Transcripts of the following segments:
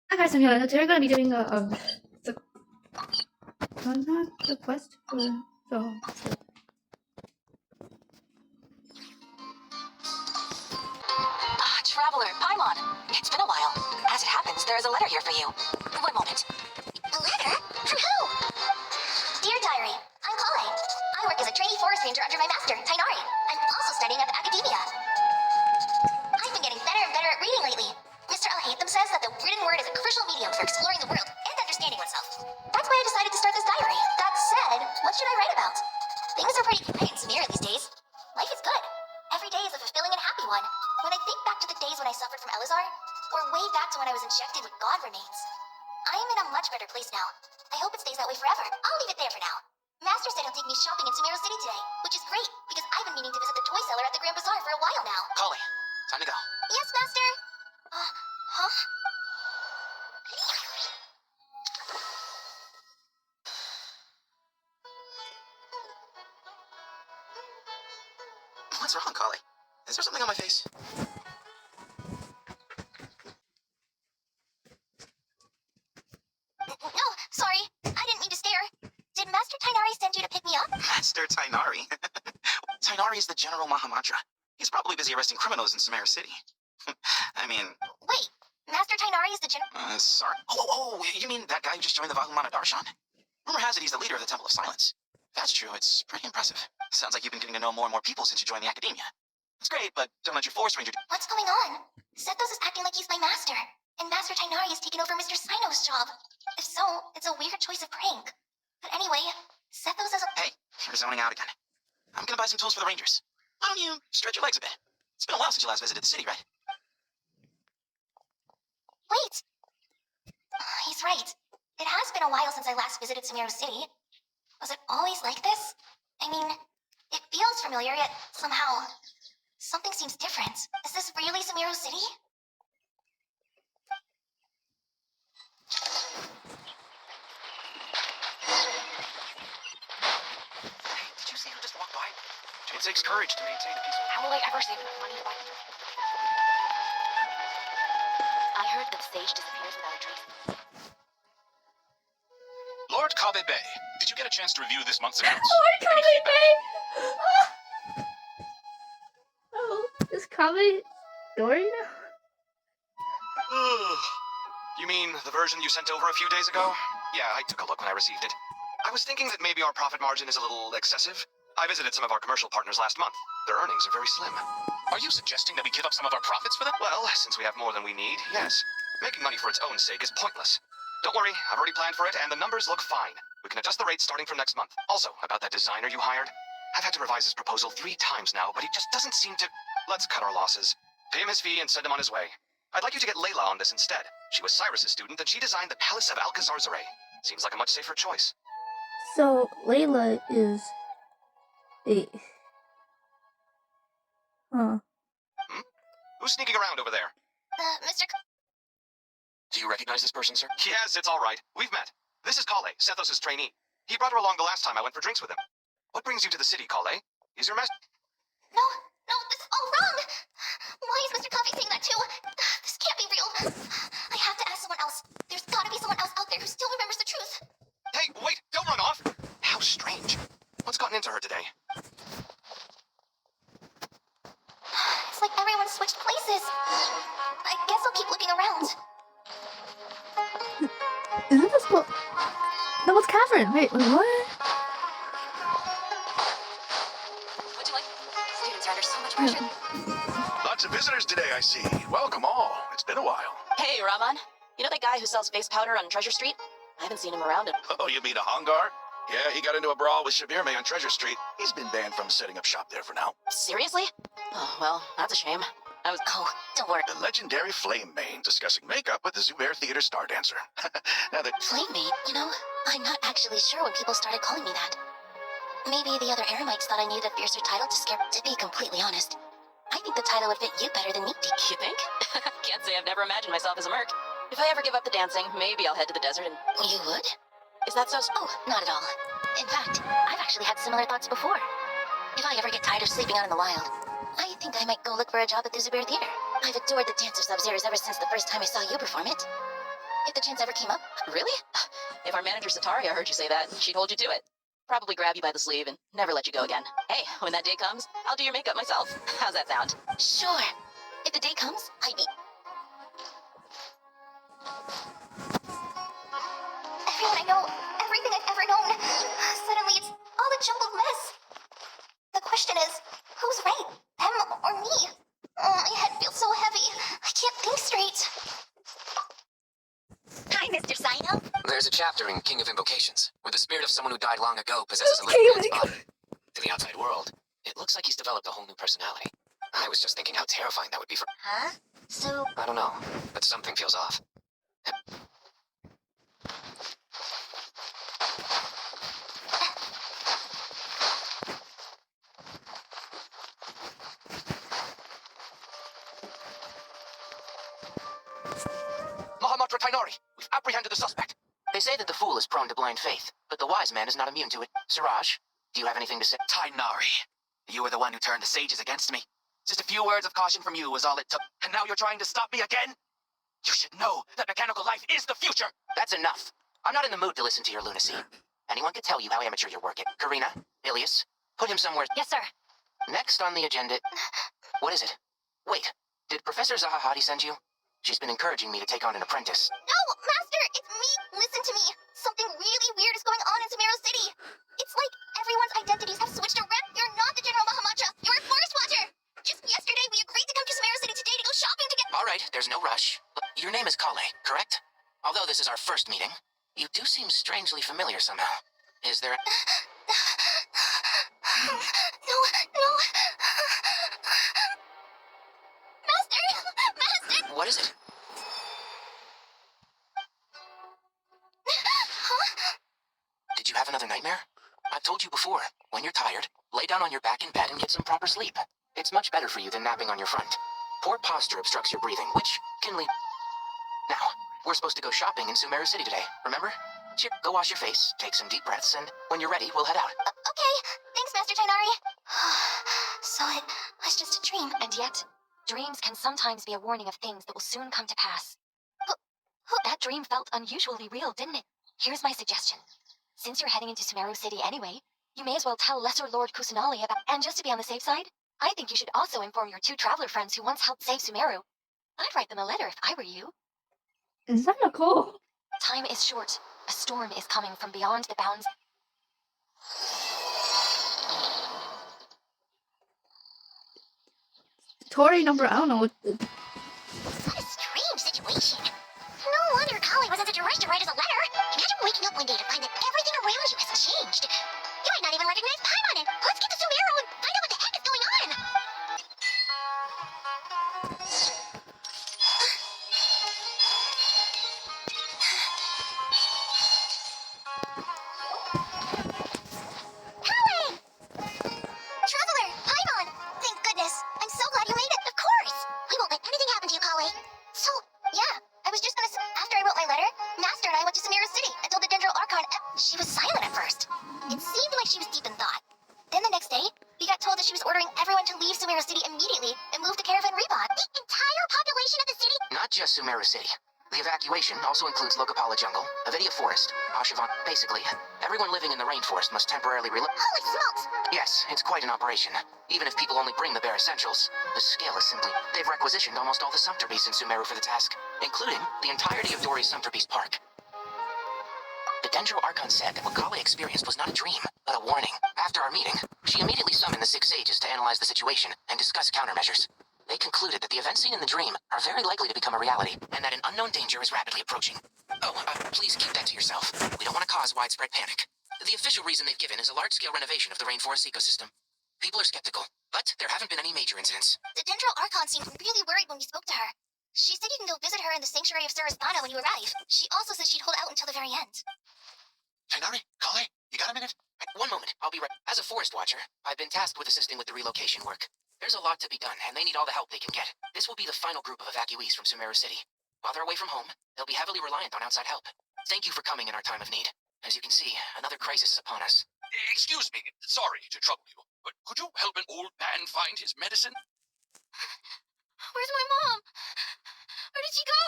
Hi guys, I'm Yolanda. Today we're gonna be doing the not the quest for the Traveler, Paimon. It's been a while. As it happens, there is a letter here for you. One moment. A letter? From who? Dear Diary, I'm Kale. I work as a trainee forest ranger under my master, Tainari. I'm also studying at the academia. I've been getting better and better at reading lately. Mr. Al-Haytham says that the written word is a crucial medium for exploring the world and understanding oneself. That's why I decided to start this diary. That said, what should I write about? Things are pretty quiet in Samira these days. Life is good. Every day is a fulfilling and happy one. When I think back to the days when I suffered from Elazar, or way back to when I was injected with God remains, I am in a much better place now. I hope it stays that way forever. I'll leave it there for now. Master said he'll take me shopping in Sumero City today, which is great, because I've been meaning to visit the toy seller at the Grand Bazaar for a while now. Kale, time to go. Yes, Master? Huh? What's wrong, Kale? Is there something on my face? No, sorry. I didn't mean to stare. Did Master Tainari send you to pick me up? Master Tainari? Tainari is the General Mahamantra. He's probably busy arresting criminals in Samara City. I mean... Wait, Master Tainari is the sorry. Oh, you mean that guy who just joined the Vahumana Darshan? Rumor has it he's the leader of the Temple of Silence. If that's true, it's pretty impressive. Sounds like you've been getting to know more and more people since you joined the academia. It's great, but don't let your forest ranger... What's going on? Sethos is acting like he's my master, and Master Tainari has taken over Mr. Sino's job. If so, it's a weird choice of prank. But anyway, Sethos is a... Hey, you're zoning out again. I'm gonna buy some tools for the rangers. Why don't you stretch your legs a bit? It's been a while since you last visited the city, right? Wait! He's right. It has been a while since I last visited Sumero City. Was it always like this? I mean, it feels familiar, yet somehow... something seems different. Is this really Sumero City? Hey, did you see who just walked by? It takes courage to maintain a peaceful... How will I ever save enough money to buy them? I heard that the sage disappears without a trace. Lord Kabe Bay, did you get a chance to review this month's accounts? Lord Any Kabe feedback? Bay. Oh, is Kabe story now? You mean the version you sent over a few days ago? Yeah, I took a look when I received it. I was thinking that maybe our profit margin is a little excessive. I visited some of our commercial partners last month. Their earnings are very slim. Are you suggesting that we give up some of our profits for them? Well, since we have more than we need, yes. Making money for its own sake is pointless. Don't worry, I've already planned for it, and the numbers look fine. We can adjust the rates starting from next month. Also, about that designer you hired, I've had to revise his proposal 3 times now, but he just doesn't seem to... Let's cut our losses. Pay him his fee and send him on his way. I'd like you to get Layla on this instead. She was Cyrus's student, and she designed the Palace of Alcazarzaray. Seems like a much safer choice. So Layla is a Who's sneaking around over there? Mr. Do you recognize this person, sir? Yes, it's all right. We've met. This is Kale, Sethos' trainee. He brought her along the last time I went for drinks with him. What brings you to the city, Kale? Is your master... No, this is all wrong! Why is Mr. Coffee saying that too? This can't be real. I have to ask someone else. There's gotta be someone else out there who still remembers the truth. Hey, wait! Don't run off! How strange. What's gotten into her today? It's like everyone switched places. I guess I'll keep looking around. isn't this what? No, it's Catherine. Wait, what? What'd you like? Students are under so much pressure. Lots of visitors today, I see. Welcome all. It's been a while. Hey, Raman. You know that guy who sells face powder on Treasure Street? I haven't seen him around in... Oh, you mean a Hangar? Yeah, he got into a brawl with Shabir May on Treasure Street. He's been banned from setting up shop there for now. Seriously? Oh, well, that's a shame. I was... Oh, don't worry. The legendary Flame Mane discussing makeup with the Zubair Theater star dancer. Now that... Playmate, you know, I'm not actually sure when people started calling me that. Maybe the other Eremites thought I needed a fiercer title to scare... To be completely honest, I think the title would fit you better than me. You think? Can't say I've never imagined myself as a merc. If I ever give up the dancing, maybe I'll head to the desert and... You would? Is that so... Oh, not at all. In fact, I've actually had similar thoughts before. If I ever get tired of sleeping out in the wild, I think I might go look for a job at the Zubair Theater. I've adored the dance of Sub-Zeros ever since the first time I saw you perform it. the chance ever came up. Really? If our manager Sataria heard you say that, she'd hold you to it. Probably grab you by the sleeve and never let you go again. Hey, when that day comes, I'll do your makeup myself. How's that sound? Sure. If the day comes, I'd be... Everyone I know, everything I've ever known. Suddenly it's all a jumbled mess. The question is, who's right? Them or me? My head feels so heavy. I can't think straight. Hi, Mr. Sino. There's a chapter in King of Invocations where the spirit of someone who died long ago possesses a Okay, living oh man's my body. To the outside world, it looks like he's developed a whole new personality. I was just thinking how terrifying that would be for... Huh? So... I don't know, but something feels off. Mahamatra Tainari, we've apprehended the suspect. They say that the fool is prone to blind faith, but the wise man is not immune to it. Siraj, do you have anything to say? Tainari, you were the one who turned the sages against me. Just a few words of caution from you was all it took. And now you're trying to stop me again? You should know that mechanical life is the future. That's enough. I'm not in the mood to listen to your lunacy. Anyone could tell you how amateur your work is. Karina, Ilias, put him somewhere. Yes, sir. Next on the agenda... What is it? Wait, did Professor Zahahati send you? She's been encouraging me to take on an apprentice. No, Master, it's me. Listen to me. Something really weird is going on in Sumeru City. It's like everyone's identities have switched around. You're not the General Mahamatra. You're a forest watcher. Just yesterday, we agreed to come to Sumeru City today to go shopping together. All right, there's no rush. Your name is Kale, correct? Although this is our first meeting, you do seem strangely familiar somehow. Is there... No. Master! Master! What is it? Huh? Did you have another nightmare? I've told you before, when you're tired, lay down on your back in bed and get some proper sleep. It's much better for you than napping on your front. Poor posture obstructs your breathing, which can lead... Now, we're supposed to go shopping in Sumeru City today, remember? Chip, go wash your face, take some deep breaths, and when you're ready, we'll head out. Okay. Thanks, Master Tainari. So it was just a dream. And yet, dreams can sometimes be a warning of things that will soon come to pass. That dream felt unusually real, didn't it? Here's my suggestion. Since you're heading into Sumeru City anyway, you may as well tell Lesser Lord Kusanali about... And just to be on the safe side, I think you should also inform your 2 traveler friends who once helped save Sumeru. I'd write them a letter if I were you. Is that not cool? Time is short. A storm is coming from beyond the bounds... Tory number, I don't know what... What a strange situation. No wonder Kali was in such a rush to write us a letter. Imagine waking up one day to find that everything around you has changed. You might not even recognize Paimon. Let's get to Sumeru and find out what the heck is going on. Kali! Traveler, Paimon! Thank goodness. I'm so glad you made it. Of course. We won't let anything happen to you, Kali. So, yeah, I was just gonna after I wrote my letter, Master and I went to Sumeru City and told the Dendro Archon. She was silent at first. It seemed like she was deep in thought. Then the next day, we got told that she was ordering everyone to leave Sumeru City immediately and move to Caravan Rebot. The entire population of the city? Not just Sumeru City. The evacuation also includes Lokapala Jungle, Avidia Forest, Ashavan. Basically, everyone living in the rainforest must temporarily Holy smokes! Yes, it's quite an operation. Even if people only bring the bare essentials, the scale is simply... They've requisitioned almost all the Sumpter Beasts in Sumeru for the task, including the entirety of Dori's Sumpter Beast Park. The Dendro Archon said that what Kale experienced was not a dream, but a warning. After our meeting, she immediately summoned the 6 sages to analyze the situation and discuss countermeasures. They concluded that the events seen in the dream are very likely to become a reality, and that an unknown danger is rapidly approaching. Oh, please keep that to yourself. We don't want to cause widespread panic. The official reason they've given is a large-scale renovation of the rainforest ecosystem. People are skeptical, but there haven't been any major incidents. The Dendro Archon seemed really worried when we spoke to her. She said you can go visit her in the Sanctuary of Surasthana when you arrive. She also said she'd hold out until the very end. Tainari, Kale, you got a minute? One moment, I'll be right... As a forest watcher, I've been tasked with assisting with the relocation work. There's a lot to be done, and they need all the help they can get. This will be the final group of evacuees from Sumeru City. While they're away from home, they'll be heavily reliant on outside help. Thank you for coming in our time of need. As you can see, another crisis is upon us. Excuse me, sorry to trouble you, but could you help an old man find his medicine? Where's my mom? Where did she go?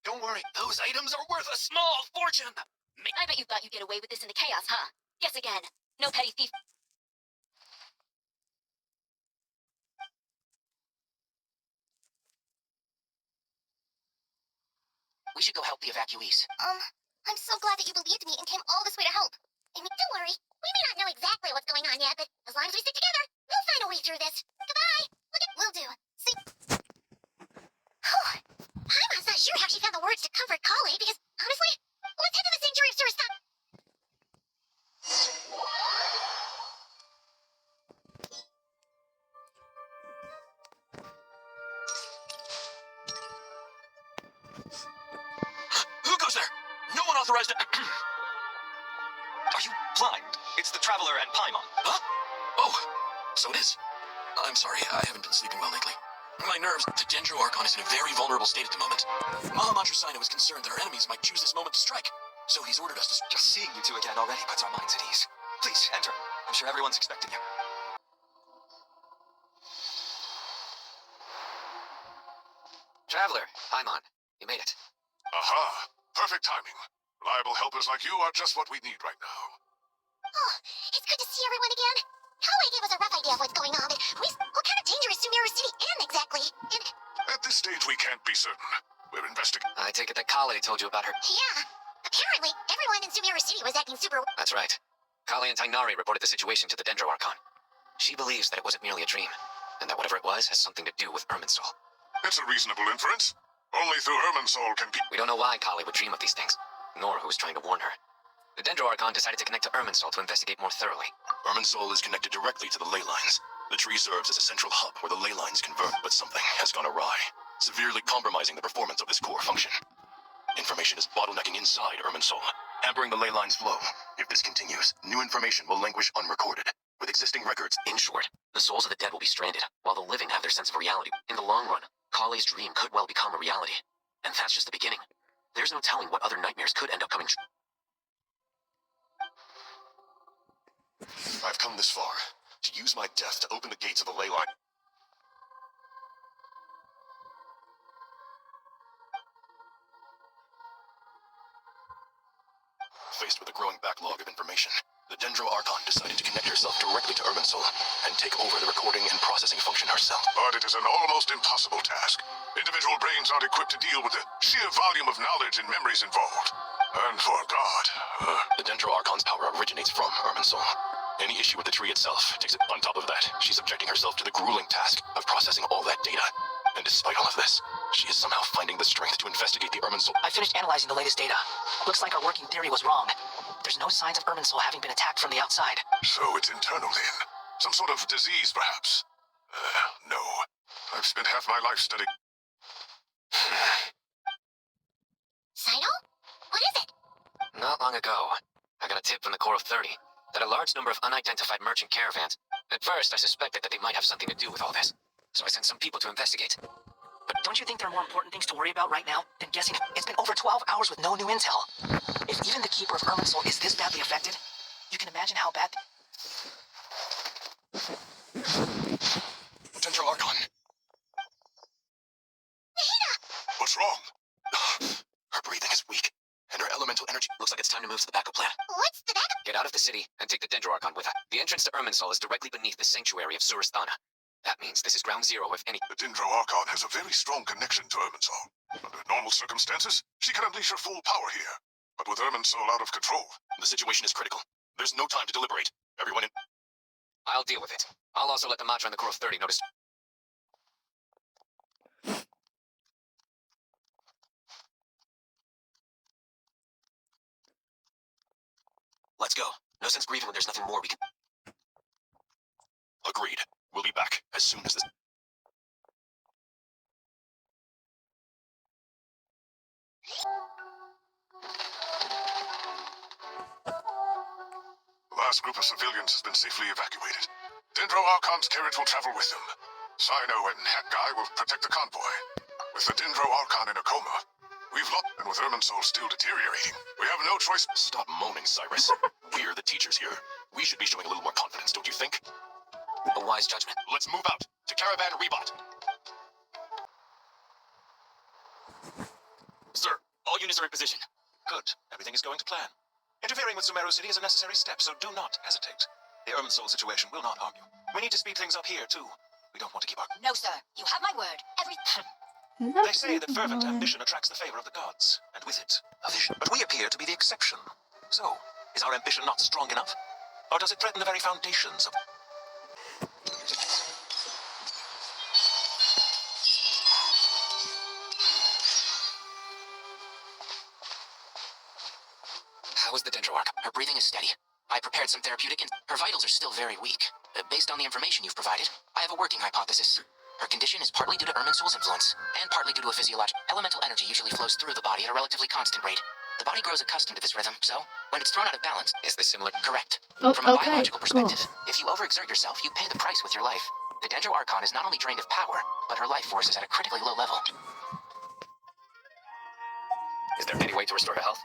Don't worry, those items are worth a small fortune. I bet you thought you'd get away with this in the chaos, huh? Guess again. No petty thief. We should go help the evacuees. I'm so glad that you believed me and came all this way to help. I mean, don't worry. We may not know exactly what's going on yet, but as long as we stick together, we'll find a way through this. Goodbye. Will do. See. I'm not sure how she found the words to comfort Kale, because, honestly, let's head to the Sanctuary of Surastan. Who goes there? No one authorized it. Are you blind? It's the Traveler and Paimon. Huh? Oh, so it is. I'm sorry, I haven't been sleeping well lately. My nerves. The Dendro Archon is in a very vulnerable state at the moment. Mahamatra Sino is concerned that our enemies might choose this moment to strike. So he's ordered us to... Just seeing you two again already puts our minds at ease. Please, enter. I'm sure everyone's expecting you. Traveler, Paimon, you made it. Aha! Perfect timing. Reliable helpers like you are just what we need right now. Oh, it's good to see everyone again. Kale gave us a rough idea of what's going on, but what kind of danger is Sumeru City in exactly? And, At this stage, we can't be certain. We're investigating. I take it that Kale told you about her. yeah, apparently everyone in Sumeru City was acting super... That's right. Kale and Tainari reported the situation to the Dendro Archon. She believes that it wasn't merely a dream, and that whatever it was has something to do with Irminsul. It's a reasonable inference. Only through Irminsul can We don't know why Kale would dream of these things, nor who was trying to warn her. The Dendro Archon decided to connect to Irminsul to investigate more thoroughly. Irminsul is connected directly to the ley lines. The tree serves as a central hub where the ley lines converge, but something has gone awry, severely compromising the performance of this core function. Information is bottlenecking inside Irminsul, hampering the ley lines' flow. If this continues, new information will languish unrecorded, with existing records. In short, the souls of the dead will be stranded, while the living have their sense of reality. In the long run, Kale's dream could well become a reality. And that's just the beginning. There's no telling what other nightmares could end up coming true. I've come this far, to use my death to open the gates of the ley line. Faced with a growing backlog of information, the Dendro Archon decided to connect herself directly to Irminsul and take over the recording and processing function herself. But it is an almost impossible task. Individual brains aren't equipped to deal with the sheer volume of knowledge and memories involved. And for God, The Dendro Archon's power originates from Irminsul. Any issue with the tree itself takes it. On top of that, she's subjecting herself to the grueling task of processing all that data. And despite all of this, she is somehow finding the strength to investigate the Irminsul. I finished analyzing the latest data. Looks like our working theory was wrong. There's no signs of Irminsul having been attacked from the outside. so it's internal then. Some sort of disease, perhaps. No. I've spent half my life studying. Sino? What is it? Not long ago, I got a tip from the Core of 30 that a large number of unidentified merchant caravans. At first, I suspected that they might have something to do with all this, so I sent some people to investigate. But don't you think there are more important things to worry about right now than guessing? It's been over 12 hours with no new intel. If even the Keeper of Irminsul is this badly affected, you can imagine how bad... Dendro Archon! What's wrong? Her breathing is weak, and her elemental energy... Looks like it's time to move to the backup plan. What's the backup? Get out of the city and take the Dendro Archon with her. The entrance to Irminsul is directly beneath the sanctuary of Surasthana. That means this is ground zero if any... The Dendro Archon has a very strong connection to Irminsul. Under normal circumstances, she can unleash her full power here. But with Irminsul out of control... The situation is critical. There's no time to deliberate. Everyone in... I'll deal with it. I'll also let the Matra and the Core of 30 notice... Let's go. No sense grieving when there's nothing more we can... Agreed. We'll be back as soon as this... The last group of civilians has been safely evacuated. Dendro Archon's carriage will travel with them. Sino and Hat Guy will protect the convoy. With the Dendro Archon in a coma, we've lost... And with Irminsul still deteriorating, we have no choice... Stop moaning, Cyrus. We're the teachers here. We should be showing a little more confidence, don't you think? A wise judgment. Let's move out to Caravan Rebot. Sir, units are in position. Good. Everything is going to plan. Interfering with Sumeru City is a necessary step, so do not hesitate. The Irminsul situation will not harm you. We need to speed things up here, too. We don't want to keep our... No, sir. You have my word. They say that fervent ambition attracts the favor of the gods, and with it, a vision. But we appear to be the exception. So, is our ambition not strong enough? Or does it threaten the very foundations of... How is the Dendroarch? Her breathing is steady. I prepared some therapeutic and her vitals are still very weak. Based on the information you've provided, I have a working hypothesis. Her condition is partly due to Irminsul's influence, and partly due to a physiological. Elemental energy usually flows through the body at a relatively constant rate. The body grows accustomed to this rhythm, so when it's thrown out of balance... Is this similar? Correct. Oh, From a okay, biological perspective, cool. if you overexert yourself, you pay the price with your life. The Dendro Archon is not only drained of power, but her life force is at a critically low level. Is there any way to restore her health?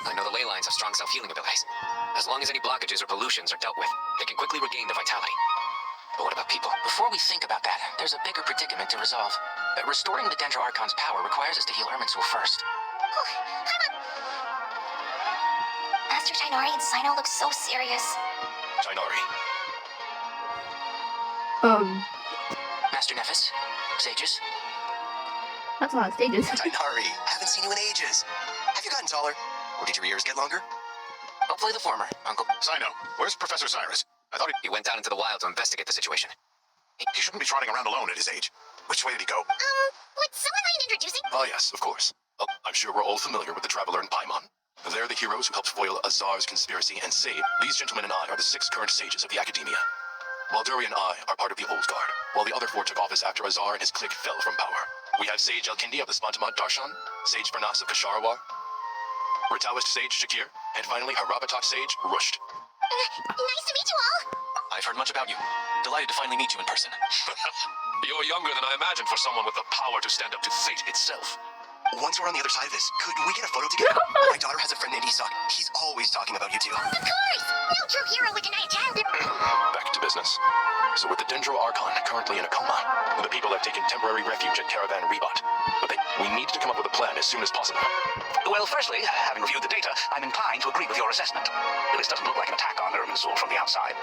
I know the ley lines have strong self-healing abilities. As long as any blockages or pollutions are dealt with, they can quickly regain their vitality. But what about people? Before we think about that, there's a bigger predicament to resolve. Restoring the Dendro Archon's power requires us to heal Irminsul first. Master Tainari and Sino look so serious. Tainari. Master Nephis, Sages. That's a lot of stages. Tainari, haven't seen you in ages. Have you gotten taller? Or did your ears get longer? Hopefully the former, Uncle. Sino, where's Professor Cyrus? I thought He went out into the wild to investigate the situation. he shouldn't be trotting around alone at his age. Which way did he go? Would someone mind introducing? Ah, yes, of course. Oh, I'm sure we're all familiar with the Traveler and Paimon. They're the heroes who helped foil Azar's conspiracy and save. These gentlemen and I are the 6 current sages of the Academia. While Duri and I are part of the Old Guard, while the other 4 took office after Azar and his clique fell from power. We have Sage Elkindi of the Spantamad Darshan, Sage Pernas of Kasharawar, Ritaoist Sage Shakir, and finally Harabatot Sage Rusht. Nice to meet you all. I've heard much about you. Delighted to finally meet you in person. You're younger than I imagined for someone with the power to stand up to fate itself. Once we're on the other side of this, could we get a photo together? My daughter has a friend named Isak. He's always talking about you two. Of course. No true hero would deny a child. Back to business. So with the Dendro Archon currently in a coma, the people have taken temporary refuge at Caravan Rebot. But we need to come up with a plan as soon as possible. Well, firstly, having reviewed the data, I'm inclined to agree with your assessment. This doesn't look like an attack on Irminsul from the outside.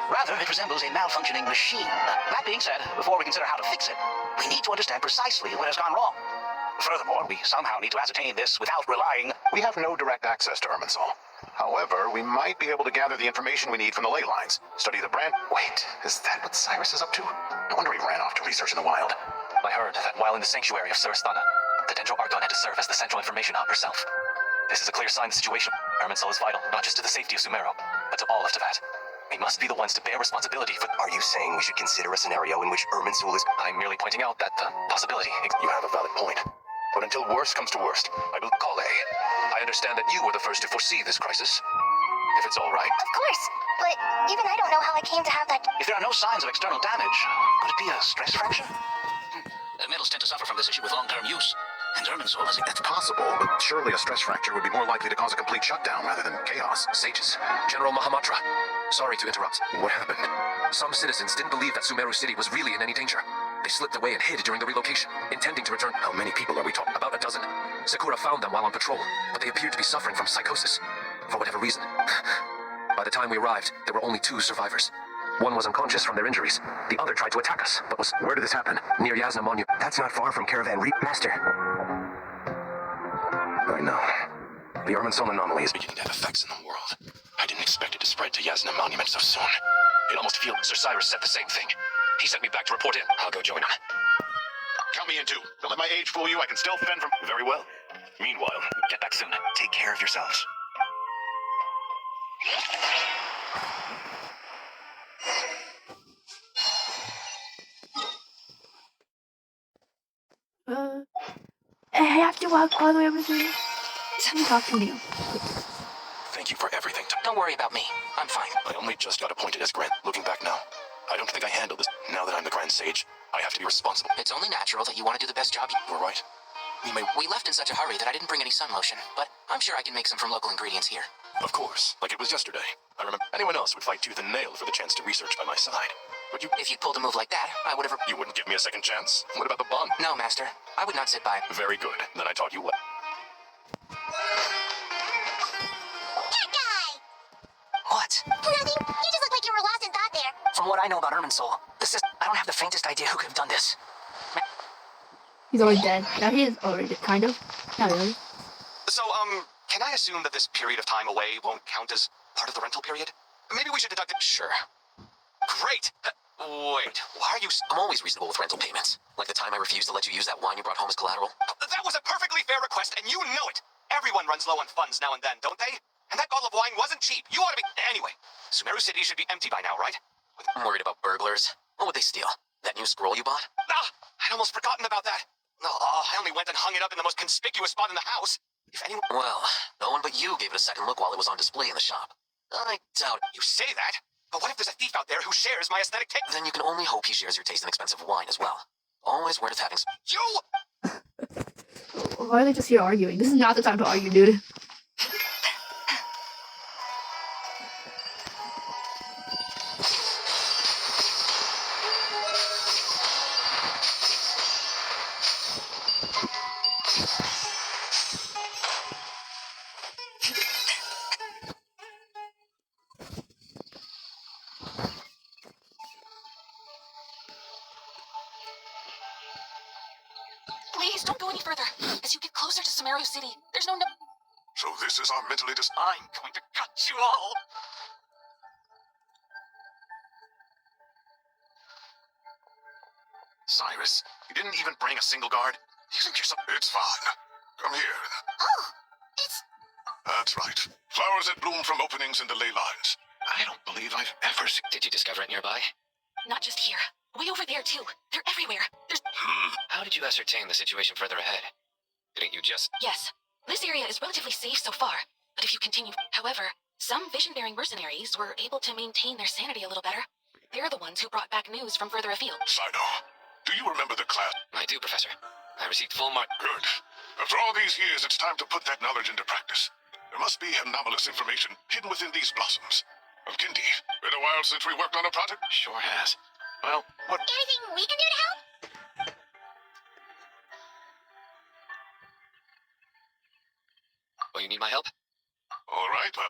Rather, it resembles a malfunctioning machine. That being said, before we consider how to fix it, we need to understand precisely what has gone wrong. Furthermore, we somehow need to ascertain this without relying... We have no direct access to Irminsul. However, we might be able to gather the information we need from the ley lines. Study the brand... Wait, is that what Cyrus is up to? No wonder he ran off to research in the wild. I heard that while in the sanctuary of Surasthana, the Dendro Archon had to serve as the central information hub herself. This is a clear sign of the situation. Irminsul is vital, not just to the safety of Sumeru, but to all of Teyvat. We must be the ones to bear responsibility for... Are you saying we should consider a scenario in which Irminsul is... I'm merely pointing out that the possibility... You have a valid point. But until worst comes to worst, I will call A. I understand that you were the first to foresee this crisis. If it's all right. Of course. But even I don't know how I came to have that. If there are no signs of external damage, could it be a stress fracture? Metals tend to suffer from this issue with long-term use. And Irminsul has... It's possible, but surely a stress fracture would be more likely to cause a complete shutdown rather than chaos. Sages. General Mahamatra. Sorry to interrupt. What happened? Some citizens didn't believe that Sumeru City was really in any danger. They slipped away and hid during the relocation, intending to return. How many people are we talking? About a dozen. Sakura found them while on patrol, but they appeared to be suffering from psychosis. For whatever reason. By the time we arrived, there were only 2 survivors. One was unconscious from their injuries. The other tried to attack us, but was... Where did this happen? Near Yasna Monument. That's not far from Caravan Master. I know. The Irminsul anomaly is beginning to have effects in the world. I didn't expect it to spread to Yasna Monument so soon. It almost feels... Sir Cyrus said the same thing. He sent me back to report in. I'll go join him. Count me in too. Don't let my age fool you. I can still fend from... Very well. Meanwhile, Get back soon. Take care of yourselves. I have to walk all the way over there. Let me talk to you. thank you for everything. Don't worry about me. I'm fine. I only just got appointed as Grand. Looking back now, I don't think I handled this. Now that I'm the Grand Sage, I have to be responsible. It's only natural that you want to do the best job you... You're right. We left in such a hurry that I didn't bring any sun lotion, but I'm sure I can make some from local ingredients here. Of course, like it was yesterday. I remember anyone else would fight tooth and nail for the chance to research by my side. But you... If you pulled a move like that, I would have... You wouldn't give me a second chance? What about the bond? No, Master. I would not sit by. Very good. Then I taught you what? From what I know about Irminsul, I don't have the faintest idea who could have done this. He's already dead. Yeah, he is already dead, kind of. Not really. So, can I assume that this period of time away won't count as part of the rental period? Maybe we should deduct it. Sure. Great! Wait, why are you I'm always reasonable with rental payments. Like the time I refused to let you use that wine you brought home as collateral. That was a perfectly fair request, and you know it! Everyone runs low on funds now and then, don't they? And that bottle of wine wasn't cheap. You ought to be... Anyway, Sumeru City should be empty by now, right? I'm worried about burglars. What would they steal? That new scroll you bought? Ah! I'd almost forgotten about that. Oh, I only went and hung it up in the most conspicuous spot in the house. If anyone... Well, no one but you gave it a second look while it was on display in the shop. I doubt it. You say that? But what if there's a thief out there who shares my aesthetic taste? Then you can only hope he shares your taste in expensive wine as well. Always worth having... You... Why are they just here arguing? This is not the time to argue, dude. Please don't go any further. As you get closer to Sumeru City, there's no... So this is our mentally I'm going to cut you all. Cyrus, you didn't even bring a single guard? You think you're so... It's fine. Come here. Oh, it's... That's right. Flowers that bloom from openings in the ley lines. I don't believe I've ever seen... Did you discover it nearby? Not just here. Way over there, too. They're everywhere. There's... How did you ascertain the situation further ahead? Didn't you just... Yes. This area is relatively safe so far. But if you continue... However, some vision-bearing mercenaries were able to maintain their sanity a little better. They're the ones who brought back news from further afield. Sino, do you remember the class? I do, Professor. I received full mark... Good. After all these years, it's time to put that knowledge into practice. There must be anomalous information hidden within these blossoms. Of Gindi, been a while since we worked on a project? Sure has. Well, what... Anything we can do to help? Oh, you need my help? All right, well,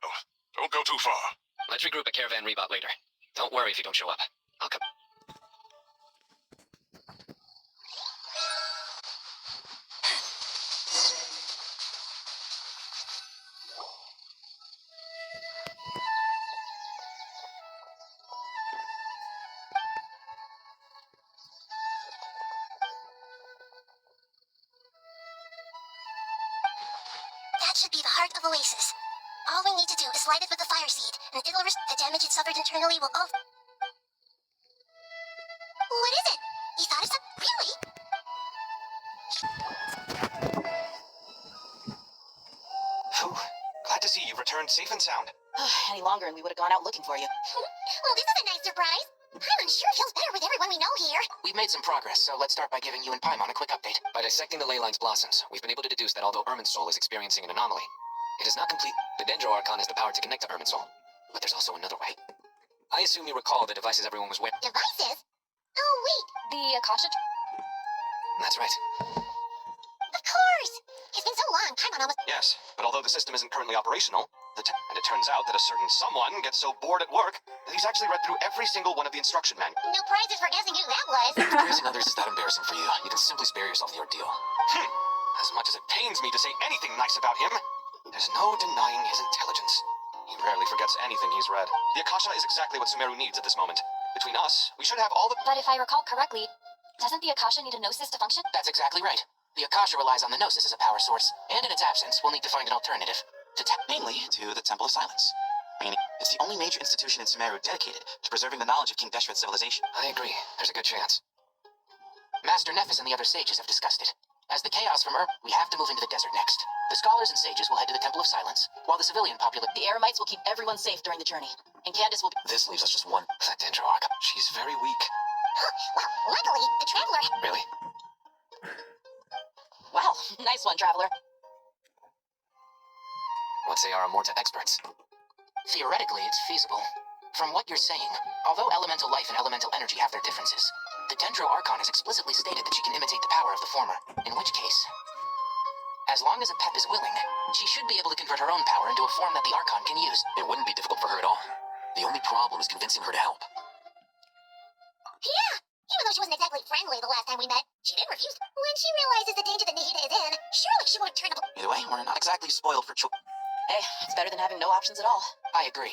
don't go too far. Let's regroup at Caravan Rebot later. Don't worry if you don't show up. I'll come... That should be the heart of Oasis. All we need to do is light it with the fire seed, and it'll the damage it suffered internally will all... What is it? You thought of something? Really? Phew. Glad to see you returned safe and sound. Any longer and we would have gone out looking for you. Well, this is a nice surprise. Paimon sure feels better with everyone we know here. We've made some progress, so let's start by giving you and Paimon a quick update. By dissecting the ley lines blossoms, we've been able to deduce that although Irminsul is experiencing an anomaly, it is not complete. The Dendro Archon has the power to connect to Irminsul, but there's also another way. I assume you recall the devices everyone was wearing. Devices? Oh, wait. The Akasha... That's right. Of course. It's been so long, Paimon almost... Yes, but although the system isn't currently operational, and it turns out that a certain someone gets so bored at work that he's actually read through every single one of the instruction manuals. No prizes for guessing who that was. If praising others is that embarrassing for you, you can simply spare yourself the ordeal. As much as it pains me to say anything nice about him, there's no denying his intelligence. He rarely forgets anything he's read. The Akasha is exactly what Sumeru needs at this moment. Between us, we should have all the... But if I recall correctly, doesn't the Akasha need a gnosis to function? That's exactly right. The Akasha relies on the Gnosis as a power source, and in its absence, we'll need to find an alternative. Mainly to the Temple of Silence. Meaning, it's the only major institution in Sumeru dedicated to preserving the knowledge of King Deshret's civilization. I agree. There's a good chance. Master Nephis and the other sages have discussed it. As the chaos from Earth, we have to move into the desert next. The scholars and sages will head to the Temple of Silence, while the civilian populace... The Eremites will keep everyone safe during the journey. And Candace will be... This leaves us just one. That Dendro Archon. She's very weak. Well, luckily, the Traveler... Really? Wow, nice one, Traveler. Let's say our Amorta experts. Theoretically, it's feasible. From what you're saying, although elemental life and elemental energy have their differences, the Dendro Archon has explicitly stated that she can imitate the power of the former, in which case, as long as Apep is willing, she should be able to convert her own power into a form that the Archon can use. It wouldn't be difficult for her at all. The only problem is convincing her to help. she wasn't exactly friendly the last time we met. She did refuse. When she realizes the danger that Nahida is in, surely she won't turn the... Either way, we're not exactly spoiled for choice. Hey, it's better than having no options at all. I agree.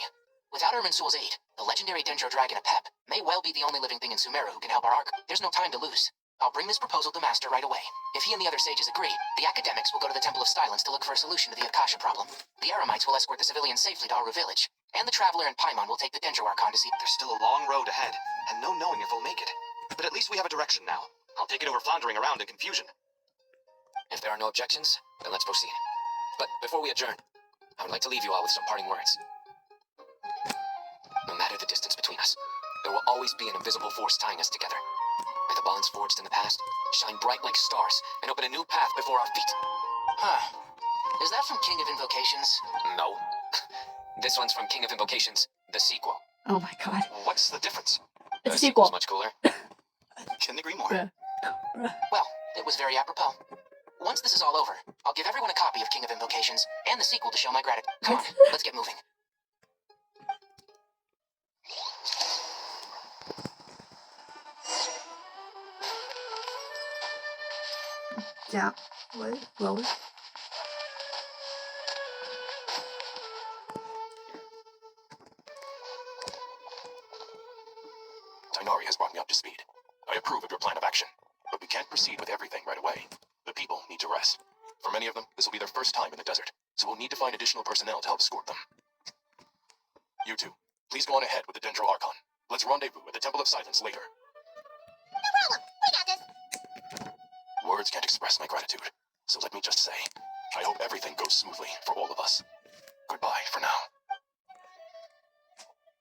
Without Irminsul's aid, the legendary Dendro Dragon Apep may well be the only living thing in Sumeru who can help our arc. There's no time to lose. I'll bring this proposal to Master right away. If he and the other sages agree, the academics will go to the Temple of Silence to look for a solution to the Akasha problem. The Eremites will escort the civilians safely to Aru Village, and the Traveler and Paimon will take the Dendro Archon to see... There's still a long road ahead, and no knowing if we'll make it. But at least we have a direction now. I'll take it over floundering around in confusion. If there are no objections, then let's proceed. But before we adjourn, I would like to leave you all with some parting words. No matter the distance between us, there will always be an invisible force tying us together. May the bonds forged in the past shine bright like stars and open a new path before our feet. Huh. Is that from King of Invocations? No. This one's from King of Invocations, the sequel. Oh my god. What's the difference? It's a The sequel. sequel's much cooler. Couldn't agree more. Bruh. Well, it was very apropos. Once this is all over, I'll give everyone a copy of King of Invocations and the sequel to show my gratitude. Come on, let's get moving. Yeah. What? Lower? Tainari has brought me up to speed. I approve of your plan of action, but we can't proceed with everything right away. The people need to rest. For many of them, this will be their first time in the desert, so we'll need to find additional personnel to help escort them. You two, please go on ahead with the Dendro Archon. Let's rendezvous at the Temple of Silence later. No problem. We got this. Words can't express my gratitude, so let me just say, I hope everything goes smoothly for all of us. Goodbye for now.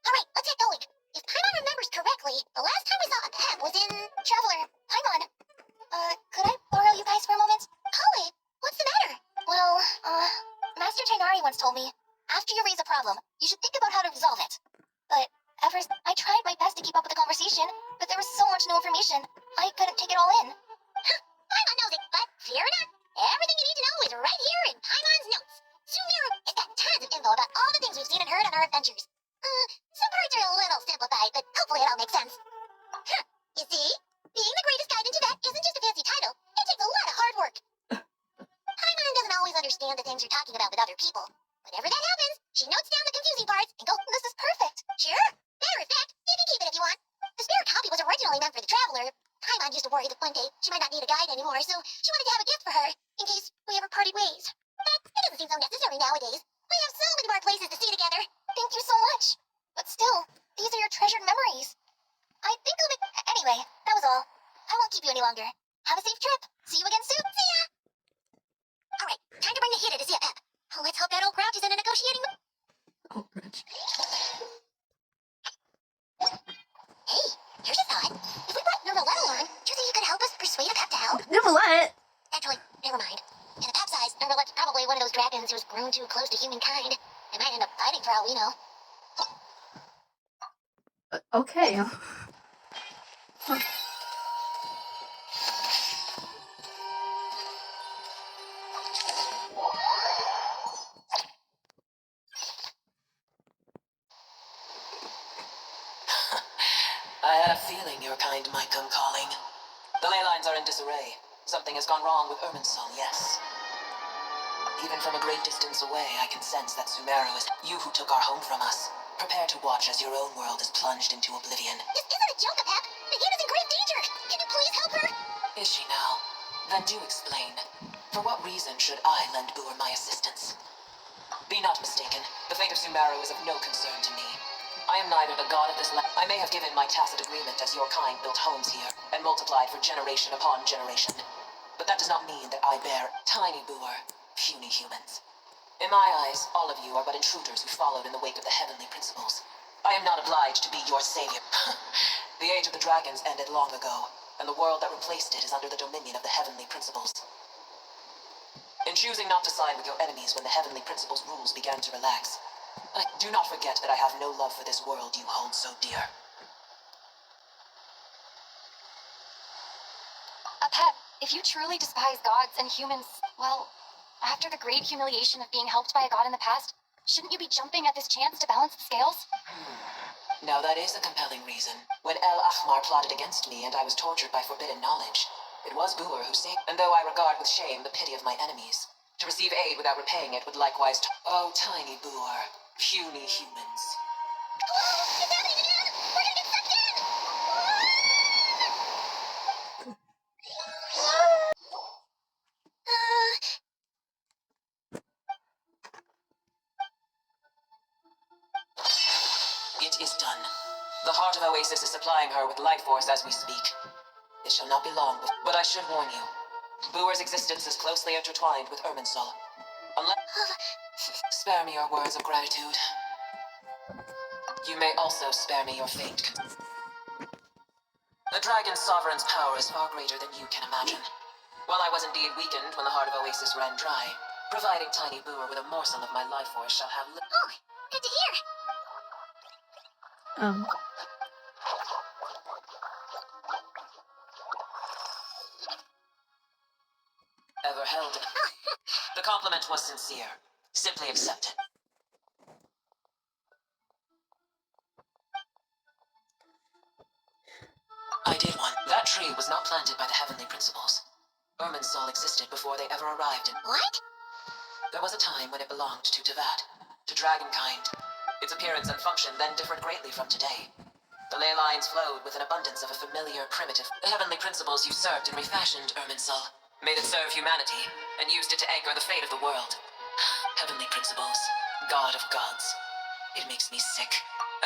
Alright, let's get going. If Paimon remembers correctly, the last time we saw a pep was in... Traveler, Paimon. Could I borrow you guys for a moment? Kale, what's the matter? Well, Master Tainari once told me, after you raise a problem, you should think about how to resolve it. But at first, I tried my best to keep up with the conversation, but there was so much new information, I couldn't take it all in. Paimon knows it, but fear not. Everything you need to know is right here in Paimon's notes. Sumeru, it's got tons of info about all the things we've seen and heard on our adventures. Some parts are a little simplified, but hopefully it all makes sense. You see? Being the greatest guide into that isn't just a fancy title. It takes a lot of hard work. Paimon doesn't always understand the things you're talking about with other people. Whenever that happens, she notes down the confusing parts and goes, this is perfect. Sure. Matter of fact, you can keep it if you want. The spare copy was originally meant for the Traveler. Paimon used to worry that one day she might not need a guide anymore, so she wanted to have a gift for her, in case we ever parted ways. But it doesn't seem so necessary nowadays. We have so many more places to see together. Thank you so much. But still, these are your treasured memories. I think I'll make... Anyway, that was all. I won't keep you any longer. Have a safe trip. See you again soon. See ya! Alright, time to bring the Hida to see a pep. Let's hope that old grouch is in a negotiating... Oh, Grinch. Hey, here's a thought. If we brought Nervalette along, do you think he could help us persuade a pep to help? Never let. Actually, never mind. In a pep size, Nervalette's probably one of those dragons who's grown too close to humankind. They might end up fighting for all we know. Okay. Huh. I had a feeling your kind might come calling. The ley lines are in disarray. Something has gone wrong with Irminsul, yes. Even from a great distance away, I can sense that Sumeru is you who took our home from us. Prepare to watch as your own world is plunged into oblivion. This isn't a joke, Pep. The Hida's in grave danger. Can you please help her? Is she now? Then do explain. For what reason should I lend Boor my assistance? Be not mistaken. The fate of Sumeru is of no concern to me. I am neither the god of this land. I may have given my tacit agreement as your kind built homes here and multiplied for generation upon generation. But that does not mean that I bear tiny Boor, puny humans. In my eyes, all of you are but intruders who followed in the wake of the heavenly principles. I am not obliged to be your savior. The age of the dragons ended long ago, and the world that replaced it is under the dominion of the heavenly principles. In choosing not to side with your enemies when the heavenly principles' rules began to relax, do not forget that I have no love for this world you hold so dear. Pep, if you truly despise gods and humans, well, after the great humiliation of being helped by a god in the past, shouldn't you be jumping at this chance to balance the scales? Now that is a compelling reason. When El Ahmar plotted against me and I was tortured by forbidden knowledge, it was Boer who saved. And though I regard with shame the pity of my enemies, to receive aid without repaying it would likewise. Oh, tiny Boer, puny humans. It's happening again! We're gonna get sucked in! It is done. The heart of Oasis is supplying her with life force as we speak. It shall not be long, but I should warn you. Boer's existence is closely intertwined with Irminsul. Unless... Spare me your words of gratitude. You may also spare me your fate. The Dragon Sovereign's power is far greater than you can imagine. While I was indeed weakened when the heart of Oasis ran dry, providing tiny Boer with a morsel of my life force shall have Oh, good to hear. ever held it. The compliment was sincere. Simply accept it. I did one. That tree was not planted by the heavenly principles. Irminsul existed before they ever arrived in... What? There was a time when it belonged to Tavad, to dragonkind. Its appearance and function then differed greatly from today. The ley lines flowed with an abundance of a familiar, primitive... The heavenly principles usurped and refashioned Irminsul, made it serve humanity, and used it to anchor the fate of the world. Heavenly principles, god of gods. It makes me sick.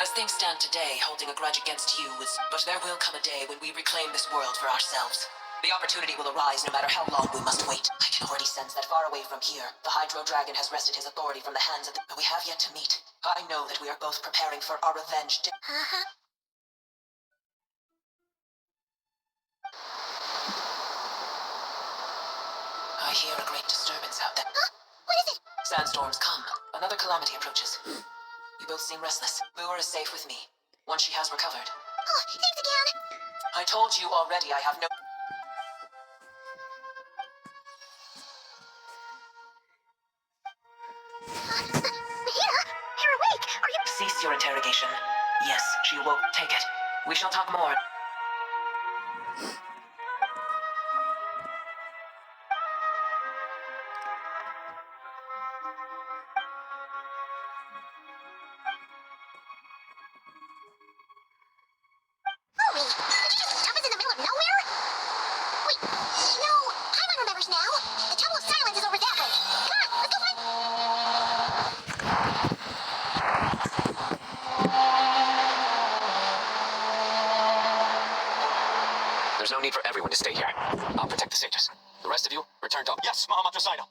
As things stand today, holding a grudge against you is... But there will come a day when we reclaim this world for ourselves. The opportunity will arise no matter how long we must wait. I can already sense that far away from here, the Hydro Dragon has wrested his authority from the hands of the... But we have yet to meet. I know that we are both preparing for our revenge. Uh-huh. I hear a great disturbance out there. Huh? What is it? Sandstorms come. Another calamity approaches. You both seem restless. Boer is safe with me. Once she has recovered. Oh, thanks again. I told you already I have no... Mahita, you're awake. Are you... Cease your interrogation. Yes, she awoke. Take it. We shall talk more. Louie, did you just dump us in the middle of nowhere? Wait, no, Paimon remembers now. The Temple of Silence is over that way. Come on, let's go find... There's no need for everyone to stay here. I'll protect the sages. The rest of you, return to... Yes, Mahamatra Sino.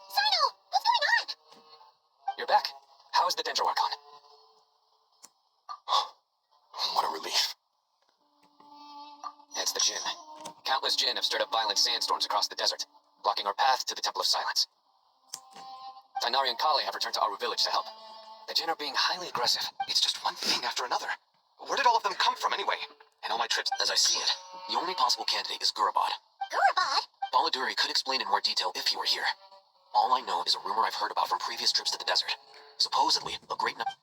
Sino, what's going on? You're back. How is the Dendro Archon? What a relief. It's the Jinn. Countless Jinn have stirred up violent sandstorms across the desert, blocking our path to the Temple of Silence. Tainari and Kale have returned to Aru village to help. The Jinn are being highly aggressive. It's just one thing after another. Where did all of them come from anyway? In all my trips, As I see it, the only possible candidate is Gurabad. Gurabad? Baladuri could explain in more detail if he were here. All I know is a rumor I've heard about from previous trips to the desert. Supposedly, a great number...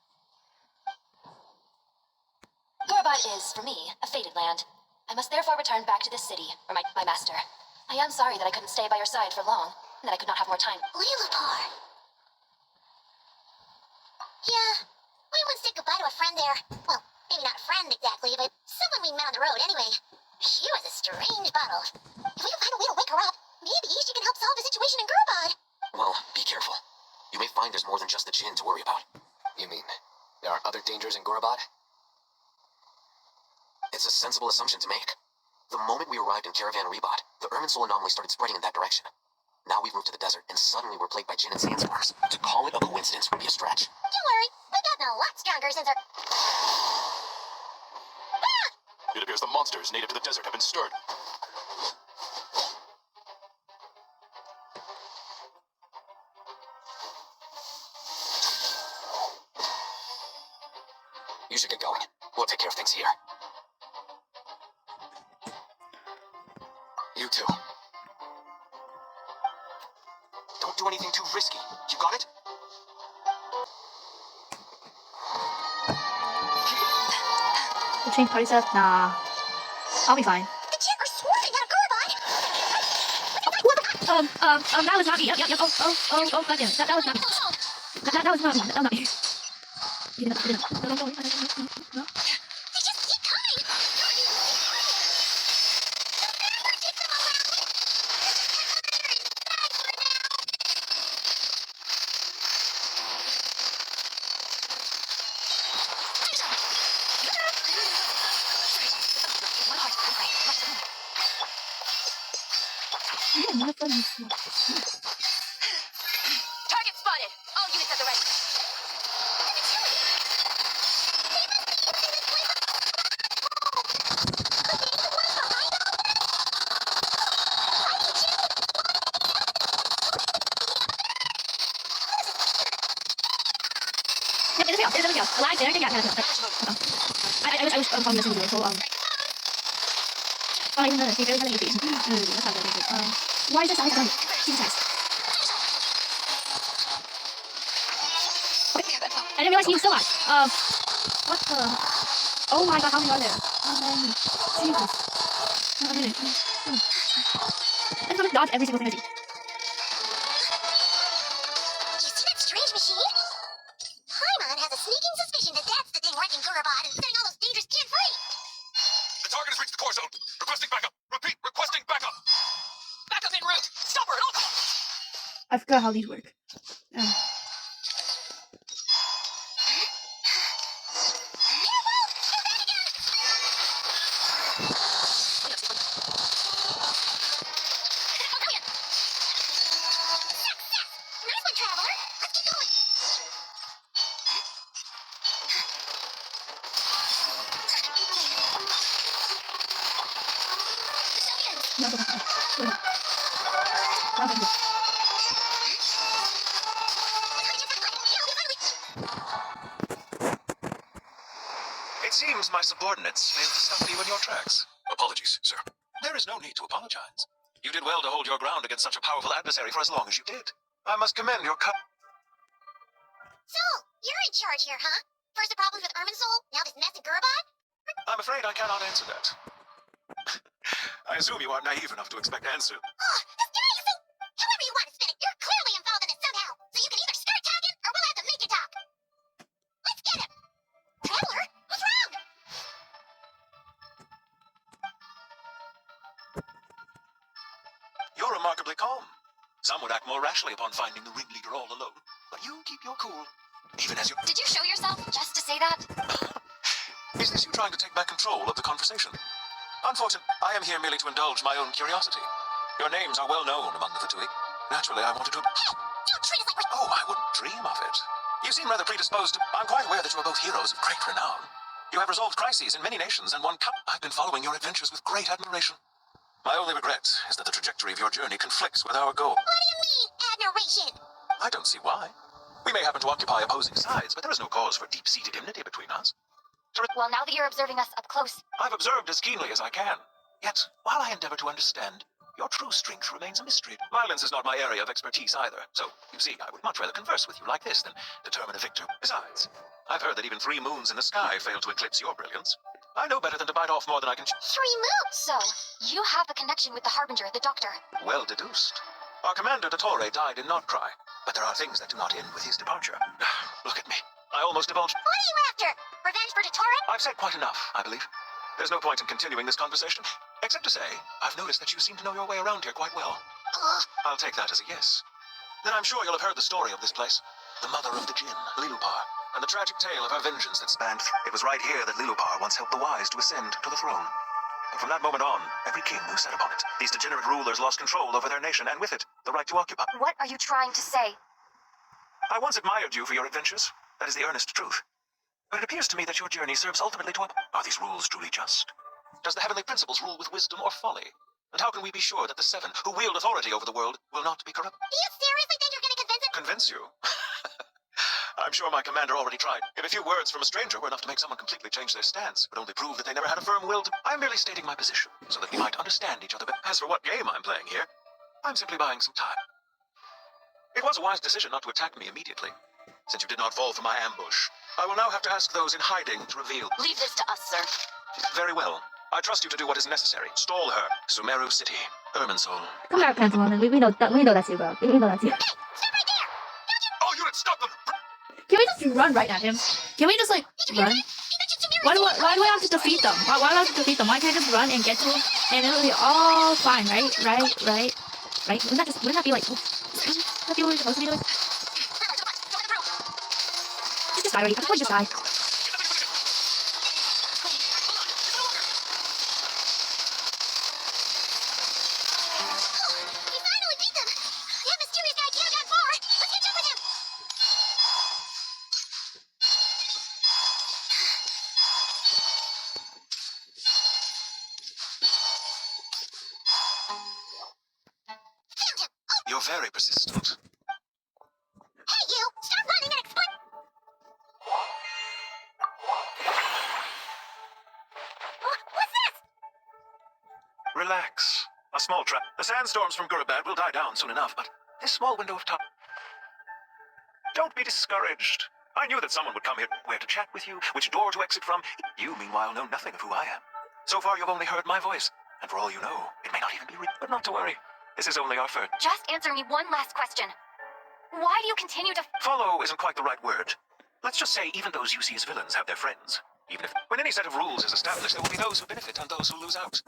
Gurabad is, for me, a fated land. I must therefore return back to this city, or my master. I am sorry that I couldn't stay by your side for long, and that I could not have more time. Lilipar. Yeah, we once said goodbye to a friend there. Well, maybe not a friend exactly, but someone we met on the road anyway. She was a strange bottle. If we can find a way to wake her up, maybe she can help solve the situation in Gurabad. Well, be careful. You may find there's more than just the Jinn to worry about. You mean, there are other dangers in Gurabad? It's a sensible assumption to make. The moment we arrived in Caravan Rebot, the Irminsul anomaly started spreading in that direction. Now we've moved to the desert, and suddenly we're plagued by Jinn and sandstorms. To call it a coincidence would be a stretch. Don't worry, we've gotten a lot stronger since our... It appears the monsters native to the desert have been stirred. You should get going. We'll take care of things here. You too. don't do anything too risky. You got it? change party stuff? Nah. I'll be fine. The Chipper swore they got a Garbot. That was not me. Yep. Oh, god damn it. That was not me. That was not me. That was not me. No. They just keep coming. One heart, one fight, much the more. Yeah, not fun. Target spotted. All units at the ready. Yep, there's a video. Alive there. Yeah. I wish probably listening to it. So oh, even though see, very easy. That's not very good. Why is this always done? Jesus Christ. Okay. I didn't realize he was still alive. What the? Oh my god, how many are there? How many? Jesus. How many? I just want to dodge every single thing I see. You see that strange machine? Paimon has a sneaking suspicion that that's the thing wrecking Gurabot and setting all those dangerous kids free. The target has reached the core zone. Requesting backup. Repeat, requesting backup. Backup en route. Stop her at all costs. I forgot how these work. Nice one, Traveler. Let's keep going. No, go back. Go back. Okay. It seems my subordinates failed to stop you in your tracks. Apologies, sir. There is no need to apologize. You did well to hold your ground against such a powerful adversary for as long as you did. I must commend your So, you're in charge here, huh? First the problems with Irminsul, now this mess at Gurabot? I'm afraid I cannot answer that. I assume you are naive enough to expect answer. Oh, this guy is so... However you want to spin it, you're clearly involved in it somehow. So you can either start talking, or we'll have to make you talk. Let's get him. Traveler, what's wrong? You're remarkably calm. Some would act more rashly upon finding the ringleader all alone. But you keep your cool. Even as you... Did you show yourself just to say that? Is this you trying to take back control of the conversation? Unfortunately, I am here merely to indulge my own curiosity. Your names are well known among the Fatui. Naturally, I wanted to... Hey, don't treat us like we're... Oh, I wouldn't dream of it. You seem rather predisposed to... I'm quite aware that you are both heroes of great renown. You have resolved crises in many nations and won cup. I've been following your adventures with great admiration. My only regret is that the trajectory of your journey conflicts with our goal. What do you mean, admiration? I don't see why. We may happen to occupy opposing sides, but there is no cause for deep-seated enmity between us. Well, now that you're observing us up close, I've observed as keenly as I can. Yet, while I endeavor to understand, your true strength remains a mystery. Violence is not my area of expertise either, so, you see, I would much rather converse with you like this than determine a victor. Besides, I've heard that even 3 moons in the sky fail to eclipse your brilliance. I know better than to bite off more than I can 3 moves. so you have a connection with the Harbinger, the Doctor. Well deduced. Our commander, Dottore, died in Nordcry, but there are things that do not end with his departure. Look at me. I almost divulged... What are you after? Revenge for Dottore? I've said quite enough, I believe. There's no point in continuing this conversation, except to say, I've noticed that you seem to know your way around here quite well. I'll take that as a yes. Then I'm sure you'll have heard the story of this place. The mother of the Jinn, Lilupar, and the tragic tale of her vengeance that spanned... It was right here that Lilupar once helped the wise to ascend to the throne. And from that moment on, every king who sat upon it, these degenerate rulers lost control over their nation, and with it, the right to occupy. What are you trying to say? I once admired you for your adventures. That is the earnest truth. But it appears to me that your journey serves ultimately to... Are these rules truly just? Does the heavenly principles rule with wisdom or folly? And how can we be sure that the 7, who wield authority over the world, will not be corrupt? Do you seriously think you're gonna convince him? Convince you? I'm sure my commander already tried. If a few words from a stranger were enough to make someone completely change their stance, it would only prove that they never had a firm will to... I'm merely stating my position, so that we might understand each other better. As for what game I'm playing here, I'm simply buying some time. It was a wise decision not to attack me immediately. Since you did not fall for my ambush, I will now have to ask those in hiding to reveal... Leave this to us, sir. Very well. I trust you to do what is necessary. Stall her. Sumeru City. Irminsul. Come back, Pencil. We know that's you, bro. We know that's you. Hey, stop right there! Oh, unit, stop them! Can we just run right at him? Can we just like Did you hear run? that? He mentioned Sumeru Why do City. I have to defeat them? Why do I have to defeat them? Why can't I just run and get to them and it'll be all fine, right? Wouldn't that be like? Wouldn't that be what we're supposed to be doing? Just die already. I'm going to just die. He finally beat them. That mysterious guy can't have gone far. Let's catch up with him. Found him. Oh, You're very persistent. hey, you! Stop running and explain. What's this? Relax. A small trap. The sandstorms from Gurabad will die down soon enough, but this small window of time... Don't be discouraged. I knew that someone would come here, where to chat with you, which door to exit from. You, meanwhile, know nothing of who I am. So far, you've only heard my voice, and for all you know, it may not even be real. But not to worry. This is only our first. Just answer me one last question. Why do you continue to... Follow isn't quite the right word. Let's just say even those you see as villains have their friends. Even if, when any set of rules is established, there will be those who benefit and those who lose out.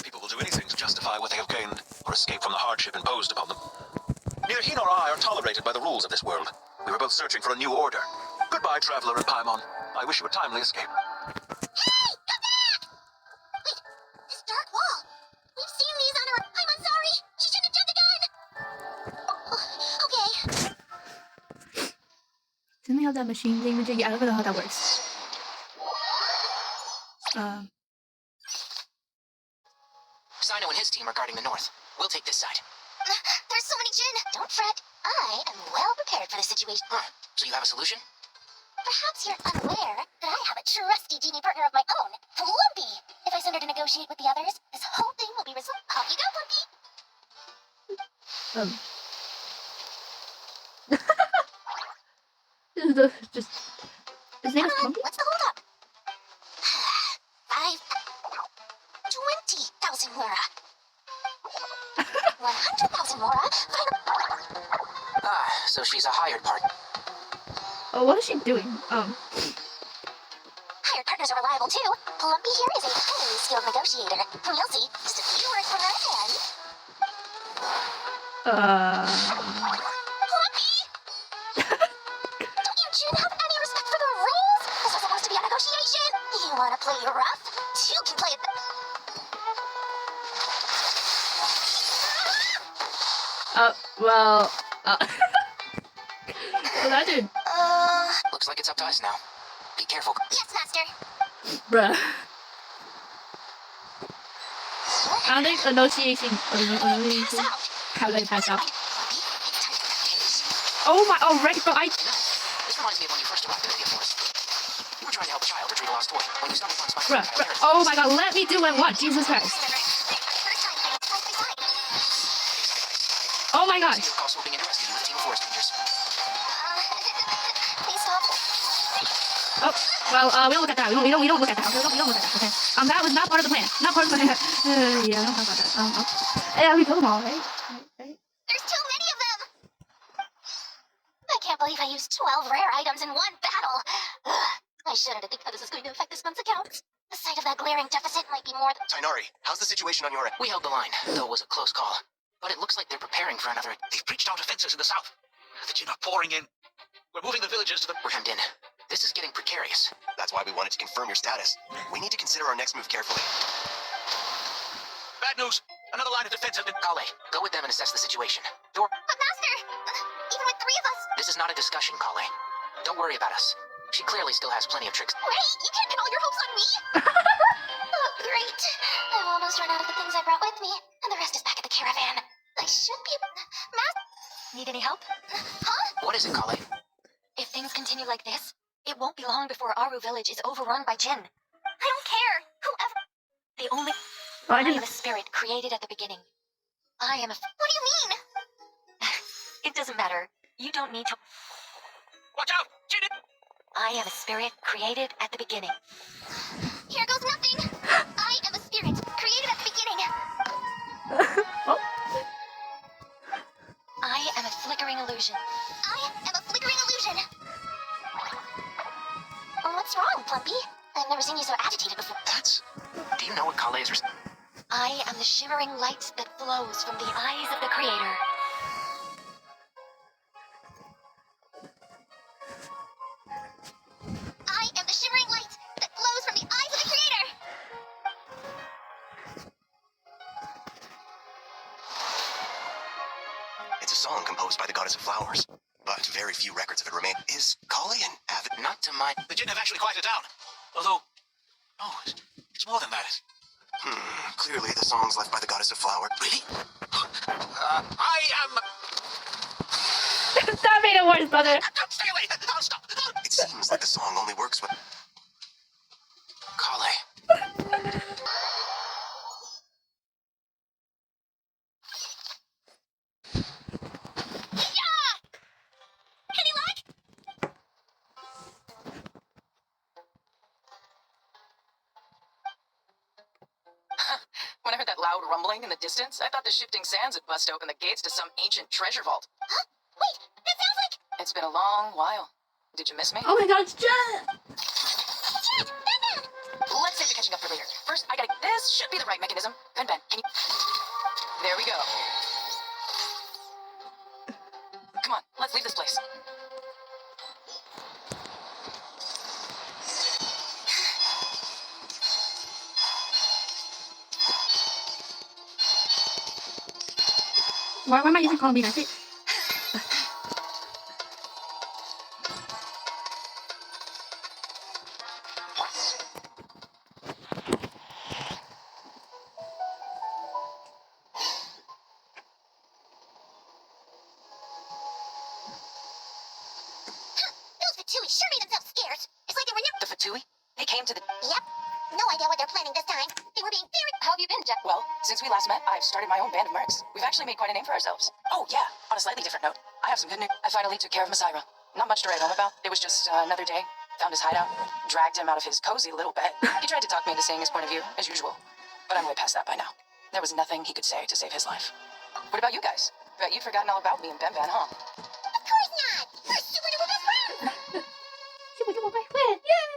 People will do anything to justify what they have gained, or escape from the hardship imposed upon them. Neither he nor I are tolerated by the rules of this world. We were both searching for a new order. Goodbye, Traveler and Paimon. I wish you a timely escape. Hey, come back! Wait, this dark wall. We've seen these on her. I'm sorry. She shouldn't have jumped the gun. Okay. Didn't we have that machine thing? Yeah, I don't know how that works. Sino and his team are guarding the north. We'll take this side. There's so many Jin. Don't fret. I am well prepared for the situation. Huh. So you have a solution? Perhaps you're unaware that I have a trusty genie partner of my own, Plumpy. If I send her to negotiate with the others, this whole thing will be resolved. Off you go, Plumpy. Just his name is Plumpy? What's the holdup? 20,000 Mora. 100,000 Mora. Ah, so she's a hired partner. Oh, what is she doing? Hired partners are reliable too. Plumpy here is a highly skilled negotiator. You'll see. Just a few words from her and... Plumpy! Don't you Jin have any respect for the rules? This is supposed to be a negotiation. You wanna play rough? You can play it... Well, that dude. Looks like it's up to us now. Be careful. Yes, master. Bruh. I don't think negotiation. How did I pass out? Oh my! Oh right, but I. This reminds me of when you first arrived in the forest. You were trying to help a child retrieve a lost toy when you stumbled on Spider-Man. Bruh. Oh my God! Let me do it. What? Jesus Christ! Oh my God! Also being interested in the team of forest rangers. Please stop. Oh well, we don't look at that. We don't look at that. Okay, we don't look at that. Okay. That was not part of the plan. Not part of the plan. Yeah, don't talk about that. Yeah, we killed them all, right? There's too many of them. I can't believe I used 12 rare items in one battle. I shudder to think how this is going to affect this month's accounts. The sight of that glaring deficit might be more than... Tainari, how's the situation on your end? We held the line, though it was a close call. But it looks like they're preparing for another... They've breached our defenses in the south. The Jin are pouring in. We're moving the villages to the... We're hemmed in. This is getting precarious. That's why we wanted to confirm your status. We need to consider our next move carefully. Bad news. Another line of defense has been... Kale, go with them and assess the situation. Door... But master, even with 3 of us... This is not a discussion, Kale. Don't worry about us. She clearly still has plenty of tricks. Wait, you can't pin all your hopes on me. Oh, great. I've almost run out of the things I brought with me, and the rest is back at the caravan. I should be... Need any help? Huh? What is it, Kale? If things continue like this, it won't be long before Aru village is overrun by Jin. I don't care. Whoever... The only... Oh, I I am didn't. a spirit created at the beginning. I am a... What do you mean? It doesn't matter. You don't need to... Watch out! Jin! I am a spirit created at the beginning. Here goes nothing. am a flickering illusion. I am a flickering illusion. What's wrong, Plumpy? I've never seen you so agitated before. That's... Do you know what Kale is? I am the shimmering light that flows from the eyes of the Creator. I am the shimmering light that flows from the eyes of the Creator. It's a song composed by the goddess of flowers, but very few records of it remain. Is Kale an avid? Not to my... The Jinn have actually quieted down. Although... Oh, it's more than that. Clearly the songs left by the goddess of flowers. Really? I am... That made it worse, brother. Stay away! I'll stop! It seems like the song only works with... Kale. Any luck? When I heard that loud rumbling in the distance, I thought the shifting sands had bust open the gates to some ancient treasure vault. Huh? Wait, that sounds like... It's been a long while. Did you miss me? Oh my god, it's Jet! Jet! Batman! Let's save the catching up for later. First, I gotta... This should be the right mechanism. Ben, can you... There we go. Come on, let's leave this place. Why am I using calling me nasty? Those Fatui sure made themselves scarce. It's like they were never... The Fatui? They came to the... Yep. No idea what they're planning this time. They were being very... How have you been, Jack? Well, since we last met, I've started my own band of mercs. We've actually made quite a name for ourselves. Oh, yeah. On a slightly different note, I have some good news. I finally took care of Masaira. Not much to write home about. It was just another day. Found his hideout. Dragged him out of his cozy little bed. He tried to talk me into saying his point of view, as usual. But I'm way past that by now. There was nothing he could say to save his life. What about you guys? Bet you'd forgotten all about me and Ben, huh? Of course not! We're super duper best friends! Super duper best friend, yeah!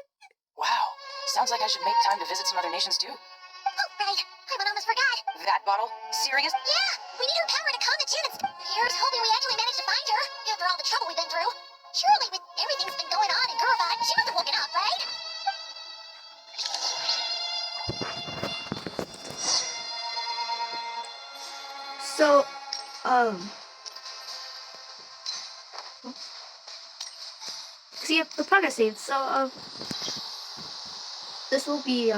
Wow. Sounds like I should make time to visit some other nations, too. Oh, right. I almost forgot. That bottle? Serious? Yeah, we need her power to calm the Jinn. Here's hoping we actually managed to find her, after all the trouble we've been through. Surely, with everything that's been going on in Gurbat, she must have woken up, right? So, see the progress save. So, this will be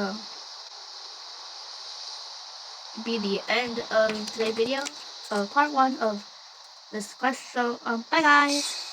the end of today's video. So, part 1 of this quest. So, bye guys.